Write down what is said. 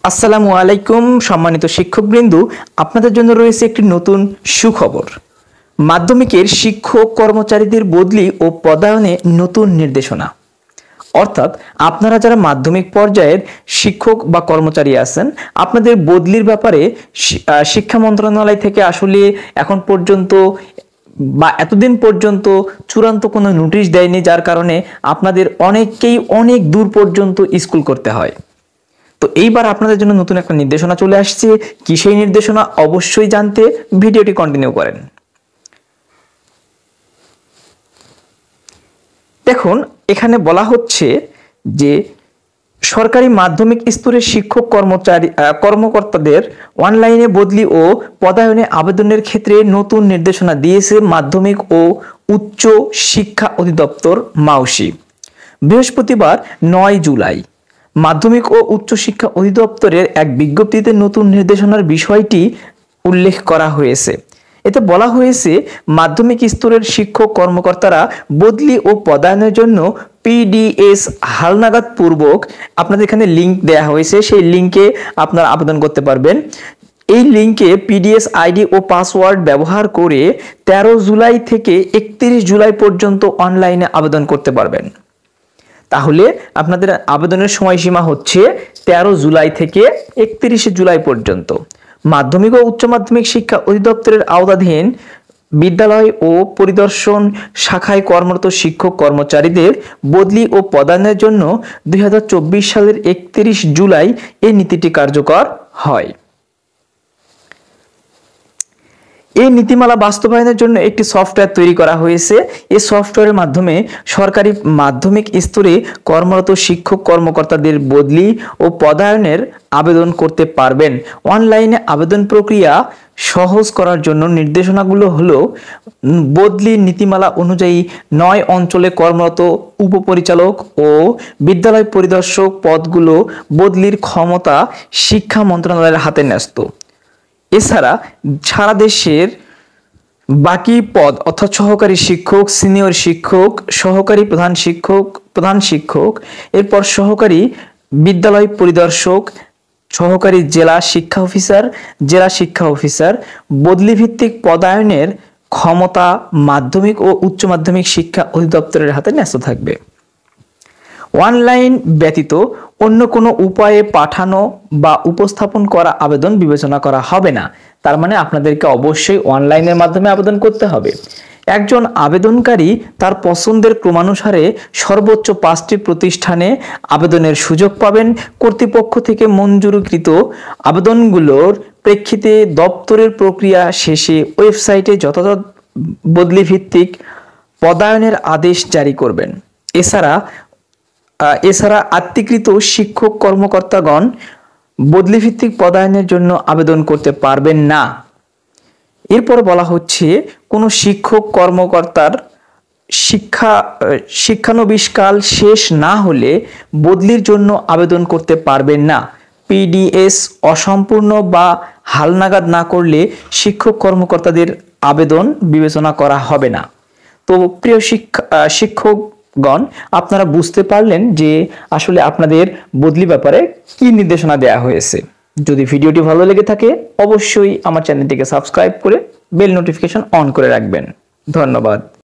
আসসালামু আলাইকুম সম্মানিত শিক্ষকবৃন্দ, আপনাদের জন্য রয়েছে একটি নতুন সুখবর। মাধ্যমিকের শিক্ষক কর্মচারীদের বদলি ও পদায়নে নতুন নির্দেশনা। অর্থাৎ আপনারা যারা মাধ্যমিক পর্যায়ের শিক্ষক বা কর্মচারী আছেন, আপনাদের বদলির ব্যাপারে শিক্ষা মন্ত্রণালয় থেকে আসলে এখন পর্যন্ত বা এতদিন পর্যন্ত চূড়ান্ত কোনো নোটিশ দেয়নি, যার কারণে আপনাদের অনেককেই অনেক দূর পর্যন্ত স্কুল করতে হয়। তো এইবার আপনাদের জন্য নতুন একটা নির্দেশনা চলে আসছে। কি সেই নির্দেশনা অবশ্যই জানতে ভিডিওটি কন্টিনিউ করেন। দেখুন, এখানে বলা হচ্ছে যে সরকারি মাধ্যমিক স্তরের শিক্ষক কর্মকর্তাদের অনলাইনে বদলি ও পদায়নে আবেদনের ক্ষেত্রে নতুন নির্দেশনা দিয়েছে মাধ্যমিক ও উচ্চ শিক্ষা অধিদপ্তর মাউসি। বৃহস্পতিবার 9 জুলাই মাধ্যমিক ও উচ্চ শিক্ষা অধিদপ্তরের এক বিজ্ঞপ্তিতে নতুন নির্দেশনার বিষয়টি উল্লেখ করা হয়েছে। এতে বলা হয়েছে, মাধ্যমিক স্তরের শিক্ষক কর্মকর্তারা বদলি ও পদায়নের জন্য পিডিএস হালনাগাদ পূর্বক, আপনাদের এখানে লিংক দেয়া হয়েছে, সেই লিংকে আপনারা আবেদন করতে পারবেন। এই লিংকে পিডিএস আইডি ও পাসওয়ার্ড ব্যবহার করে 13 জুলাই থেকে 31 জুলাই পর্যন্ত অনলাইনে আবেদন করতে পারবেন। তাহলে আপনাদের আবেদনের সময়সীমা হচ্ছে 13 জুলাই থেকে 31 জুলাই পর্যন্ত। মাধ্যমিক ও উচ্চ মাধ্যমিক শিক্ষা অধিদপ্তরের আওতাধীন বিদ্যালয় ও পরিদর্শন শাখায় কর্মরত শিক্ষক কর্মচারীদের বদলি ও পদায়নের জন্য 2024 সালের 31 জুলাই এই নীতিটি কার্যকর হয়। এই নীতিমালা বাস্তবায়নের জন্য একটি সফটওয়্যার তৈরি করা হয়েছে। এই সফটওয়্যারের মাধ্যমে সরকারি মাধ্যমিক স্তরে কর্মরত শিক্ষক কর্মকর্তাদের বদলি ও পদায়নের আবেদন করতে পারবেন। অনলাইনে আবেদন প্রক্রিয়া সহজ করার জন্য নির্দেশনাগুলো হলো, বদলি নীতিমালা অনুযায়ী 9 অঞ্চলে কর্মরত উপপরিচালক ও বিদ্যালয় পরিদর্শক পদগুলো বদলির ক্ষমতা শিক্ষা মন্ত্রণালয়ের হাতে ন্যস্ত। এছাড়া সারা দেশের বাকি পদ অর্থাৎ সহকারী শিক্ষক, সিনিয়র শিক্ষক, সহকারী প্রধান শিক্ষক, এরপর সহকারী বিদ্যালয় পরিদর্শক, সহকারী জেলা শিক্ষা অফিসার বদলি ভিত্তিক পদায়নের ক্ষমতা মাধ্যমিক ও উচ্চ মাধ্যমিক শিক্ষা অধিদপ্তরের হাতে ন্যস্ত থাকবে। অনলাইন ব্যতীত অন্য কোনো উপায়ে পাঠানো বা উপস্থাপন করা আবেদন বিবেচনা করা হবে না। তার মানে আপনাদেরকে অবশ্যই অনলাইনের মাধ্যমে আবেদন করতে হবে। একজন আবেদনকারী তার পছন্দের ক্রমানুসারে সর্বোচ্চ 5টি প্রতিষ্ঠানে আবেদনের সুযোগ পাবেন। কর্তৃপক্ষ থেকে মঞ্জুরকৃত আবেদনগুলোর প্রেক্ষিতে দপ্তরের প্রক্রিয়া শেষে ওয়েবসাইটে যথাযথ বদলি ভিত্তিক পদায়নের আদেশ জারি করবেন। এছাড়া আত্মীকৃত শিক্ষক কর্মকর্তাগণ বদলি ভিত্তিক পদায়নের জন্য আবেদন করতে পারবেন না। এরপর বলা হচ্ছে, কোনো শিক্ষক কর্মকর্তার শিক্ষানবিশকাল শেষ না হলে বদলির জন্য আবেদন করতে পারবেন না। পিডিএস অসম্পূর্ণ বা হালনাগাদ না করলে শিক্ষক কর্মকর্তাদের আবেদন বিবেচনা করা হবে না। তো প্রিয় শিক্ষকগণ, আপনারা বুঝতে পারলেন যে আসলে আপনাদের বদলি ব্যাপারে কি নির্দেশনা দেয়া হয়েছে। যদি ভিডিওটি ভালো লেগে থাকে অবশ্যই আমার চ্যানেলটিকে সাবস্ক্রাইব করে বেল নোটিফিকেশন অন করে রাখবেন। ধন্যবাদ।